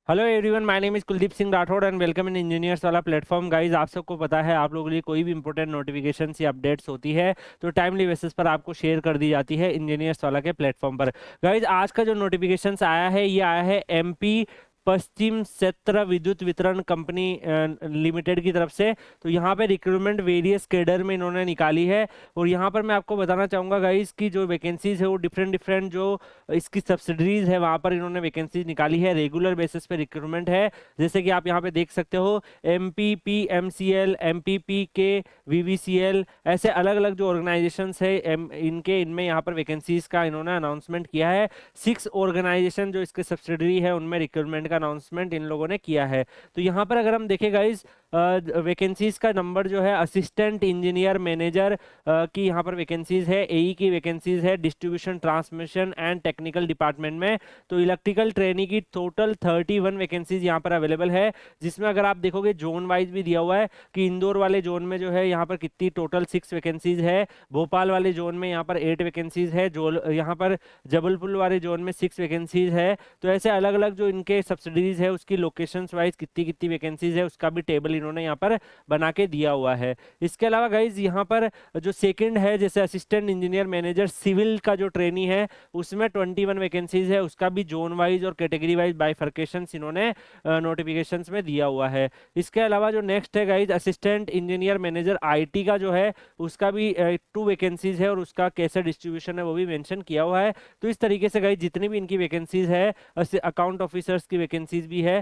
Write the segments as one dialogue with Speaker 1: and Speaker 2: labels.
Speaker 1: Hello everyone, my name is Kuldeep Singh Rathore and welcome in engineers वाला platform. Guys, आप सबको पता है, आप लोगों के लिए कोई भी इंपॉर्टेंट नोटिफिकेशन या अपडेट्स होती है तो टाइमली बेसिस पर आपको शेयर कर दी जाती है इंजीनियर्स वाला के प्लेटफॉर्म पर। गाइज, आज का जो नोटिफिकेशन आया है ये आया है एमपी पश्चिम क्षेत्र विद्युत वितरण कंपनी लिमिटेड की तरफ से। तो यहाँ पे रिक्रूटमेंट वेरियस कैडर में इन्होंने निकाली है। और यहाँ पर मैं आपको बताना चाहूँगा गाइज की जो वैकेंसीज है वो डिफरेंट डिफरेंट जो इसकी सब्सिडरीज है वहाँ पर इन्होंने वैकेंसीज निकाली है। रेगुलर बेसिस पे रिक्रूटमेंट है, जैसे कि आप यहाँ पे देख सकते हो। M P P M C L, M P P K, V V C L, ऐसे अलग अलग जो ऑर्गेनाइजेशंस है इनमें यहाँ पर वैकेंसीज का इन्होंने अनाउंसमेंट किया है। 6 ऑर्गेनाइजेशन जो इसके सब्सिडरी है उनमें रिक्रूटमेंट का अनाउंसमेंट इन लोगों ने किया है। तो यहाँ पर अगर हम देखें गाइज, वैकेंसीज का नंबर जो है असिस्टेंट इंजीनियर मैनेजर की यहाँ पर वैकेंसीज है, एई की वैकेंसीज है distribution transmission and technical department में। तो इलेक्ट्रिकल ट्रेनी की टोटल 31 वैकेंसीज यहाँ पर अवेलेबल है, जिसमें अगर आप देखोगे जोन वाइज भी दिया हुआ है कि इंदौर वाले जोन में जो है यहाँ पर कितनी टोटल 6 वैकेंसीज है, भोपाल वाले जोन में यहाँ पर 8 वैकेंसीज है, जो यहाँ पर जबलपुर वाले जोन में 6 वैकेंसीज है। तो ऐसे अलग अलग जो इनके सब्सिडीज है उसकी लोकेशंस वाइज कितनी कितनी वैकेंसीज है उसका भी टेबल इन्होंने यहाँ पर बना के दिया हुआ है। इसके अलावा गाइज यहाँ पर जो सेकंड है, जैसे असिस्टेंट इंजीनियर मैनेजर सिविल का जो ट्रेनी है उसमें 21 वैकेंसीज है, उसका भी जोन वाइज और कैटेगरी वाइज बाइफर्केशन इन्होंने नोटिफिकेशंस में दिया हुआ है। इसके अलावा जो नेक्स्ट है guys assistant engineer manager IT का जो है उसका भी 2 वैकेंसीज है और उसका कैसे डिस्ट्रीब्यूशन है वो भी मेंशन किया हुआ है। तो इस तरीके से गाइज जितनी भी इनकी वैकेंसीज है, अकाउंट ऑफिसर्स की वैकेंसीज भी है,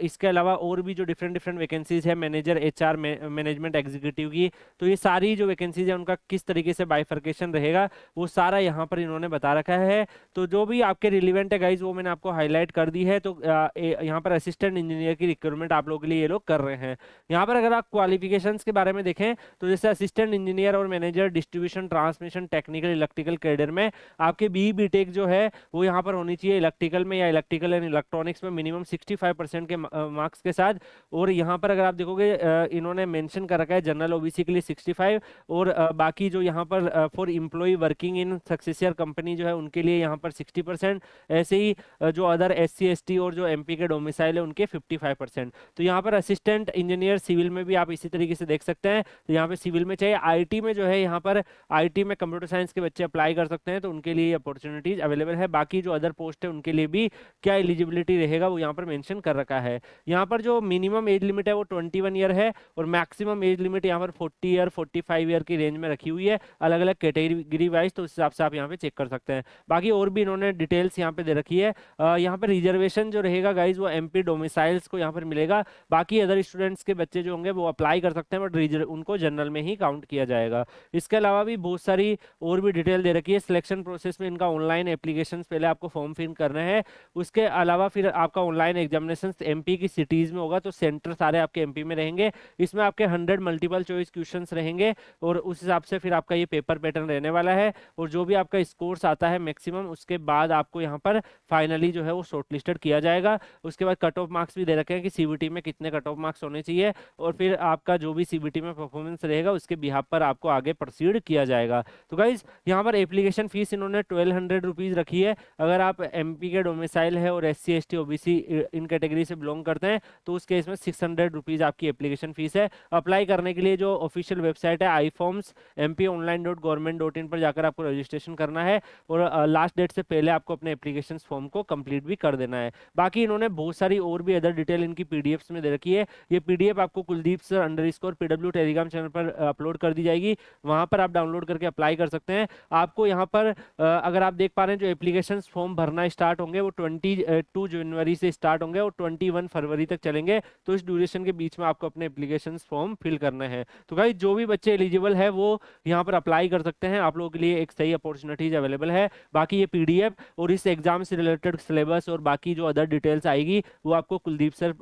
Speaker 1: इसके अलावा और भी जो डिफरेंट डिफरेंट वैकेंसीज है मैनेजर एचआर मैनेजमेंट एग्जीक्यूटिव की, तो ये सारी जो वैकेंसीज है उनका किस तरीके से बाइफर्केशन रहेगा वो सारा यहाँ पर इन्होंने बता रखा है। तो जो भी आपके रिलेवेंट है गाइज वो मैंने आपको हाईलाइट कर दी है। तो यहाँ पर असिस्टेंट इंजीनियर की रिक्रूटमेंट आप लोगों के लिए ये लोग कर रहे हैं। यहाँ पर अगर आप क्वालिफिकेशंस के बारे में देखें तो जैसे असिस्टेंट इंजीनियर और manager distribution transmission technical electrical cadre में आपके बी टेक जो है वो यहाँ पर होनी चाहिए इलेक्ट्रिकल में या इलेक्ट्रिकल एंड इलेक्ट्रॉनिक्स में मिनिमम 65% के मार्क्स के साथ। और यहाँ पर अगर आप देखोगे इन्होंने मेंशन कर रखा है जनरल ओबीसी के लिए 65 और बाकी जो यहाँ पर फॉर एम्प्लॉय वर्किंग इन सक्सेसियर कंपनी जो है उनके लिए यहाँ पर 60%। ऐसे ही जो अदर एससी एसटी और जो एमपी के डोमिसाइल है उनके 55%। तो यहाँ पर असिस्टेंट इंजीनियर सिविल में भी आप इसी तरीके से देख सकते हैं। तो यहाँ पे सिविल में चाहिए, आईटी में जो है यहाँ पर आईटी में कंप्यूटर साइंस के बच्चे अप्लाई कर सकते हैं, तो उनके लिए अपॉर्चुनिटीज अवेलेबल है। बाकी जो अदर पोस्ट है उनके लिए भी क्या एलिजिबिलिटी रहेगा वो यहाँ पर मेंशन कर रखा है। यहाँ पर जो मिनिमम एज लिमिट है वो 21 ईयर है और मैक्सिमम एज लिमिट यहाँ पर 40 ईयर 45 ईयर की रेंज में रखी हुई है, अलग अलग कैटेगरी वाइज। तो उस हिसाब से आप यहाँ पे चेक कर सकते हैं। बाकी और भी इन्होंने डिटेल्स यहाँ पे दे रखी है। यहाँ पर रिजर्वेशन जो रहेगा गाइज वो एमपी डोमिसाइल्स को यहाँ पर मिलेगा। बाकी अदर स्टूडेंट्स के बच्चे जो होंगे वो अप्लाई कर सकते हैं बट उनको जनरल में ही काउंट किया जाएगा। इसके अलावा भी बहुत सारी और भी डिटेल दे रखी है। सिलेक्शन प्रोसेस में इनका ऑनलाइन एप्लीकेशन पहले आपको फॉर्म फिल करना है, उसके अलावा फिर आपका ऑनलाइन एग्जामिनेशन एमपी की सिटीज में होगा, तो सेंटर सारे आपके एमपी में रहेंगे। इसमें आपके 100 मल्टीपल चॉइस क्वेश्चंस रहेंगे और उस हिसाब से फिर आपका ये पेपर पैटर्न रहने वाला है। और जो भी आपका स्कोर्स आता है मैक्सिमम, उसके बाद आपको यहाँ पर फाइनली जो है वो शॉर्टलिस्टेड किया जाएगा। उसके बाद कट ऑफ मार्क्स भी दे रखे हैं कि सीबीटी में कितने कट ऑफ मार्क्स होने चाहिए और फिर आपका जो भी सीबीटी में परफॉर्मेंस रहेगा उसके बिहाफ पर आपको आगे प्रोसीड किया जाएगा। तो गाइज यहाँ पर एप्लीकेशन फीस इन्होंने 1200 रुपीज़ रखी है। अगर आप एमपी के डोमिसाइल है और एससी एसटी ओबीसी इन कैटेगरी से बिलोंग करते हैं तो उस केस में 600 रुपीज़ आपकी एप्लीकेशन फीस है। अप्लाई करने के लिए जो ऑफिशियल वेबसाइट है iforms mponline.government.in पर जाकर आपको रजिस्ट्रेशन करना है और लास्ट डेट से पहले आपको अपने एप्लीकेशन फॉर्म को कंप्लीट भी कर देना है। बाकी इन्होंने बहुत सारी और भी अदर डिटेल इनकी पीडीएफ्स में दे रखी है। ये पीडीएफ आपको Kuldeep sir _PW Telegram channel पर अपलोड कर दी जाएगी, वहां पर आप डाउनलोड करके अप्लाई कर सकते हैं। आपको यहाँ पर अगर आप देख पा रहे हैं जो एप्लीकेशन फॉर्म भरना स्टार्ट होंगे वो 22 जनवरी से स्टार्ट होंगे और 21 फरवरी तक चलेंगे। तो इस ड्यूरेशन के बीच में आपको अपने एप्लीकेशन फॉर्म फिल करना है। तो भाई जो भी बच्चे एलिजिबल है वो यहाँ पर अप्लाई कर सकते हैं, आप लोगों के लिए एक सही अपॉर्चुनिटीज अवेलेबल है। बाकी ये पीडीएफ और इस एग्जाम से रिलेटेड सिलेबस और बाकी जो अदर डिटेल्स आएगी वो आपको Kuldeep sir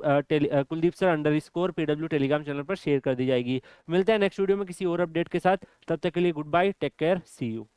Speaker 1: _PW Telegram channel पर शेयर कर दी जाएगी। मिलते हैं नेक्स्ट वीडियो में किसी और अपडेट के साथ, तब तक के लिए good bye, take care, see you.